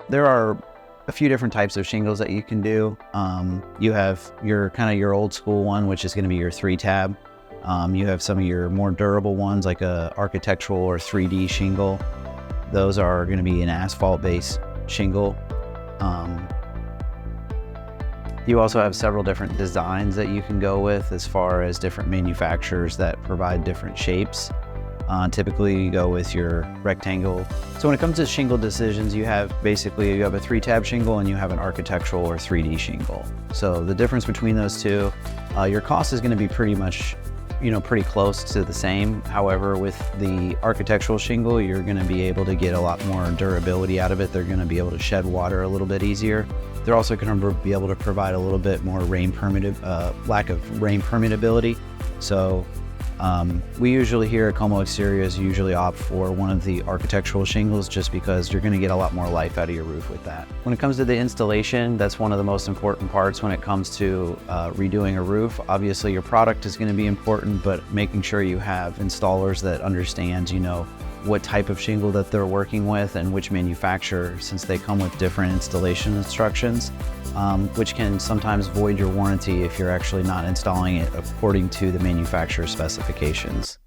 there are a few different types of shingles that you can do. You have your old school one, which is going to be your 3-tab. You have some of your more durable ones like a architectural or 3D shingle. Those are going to be an asphalt-based shingle. You also have several different designs that you can go with as far as different manufacturers that provide different shapes. Typically you go with your rectangle. So when it comes to shingle decisions, you have a 3-tab shingle and you have an architectural or 3D shingle. So the difference between those two, your cost is going to be pretty much, pretty close to the same. However, with the architectural shingle, you're going to be able to get a lot more durability out of it. They're going to be able to shed water a little bit easier. They're also going to be able to provide a little bit more lack of rain permeability. So we usually here at Como Exteriors usually opt for one of the architectural shingles just because you're going to get a lot more life out of your roof with that. When it comes to the installation, that's one of the most important parts when it comes to redoing a roof. Obviously your product is going to be important, but making sure you have installers that understand, what type of shingle that they're working with and which manufacturer, since they come with different installation instructions, which can sometimes void your warranty if you're actually not installing it according to the manufacturer's specifications.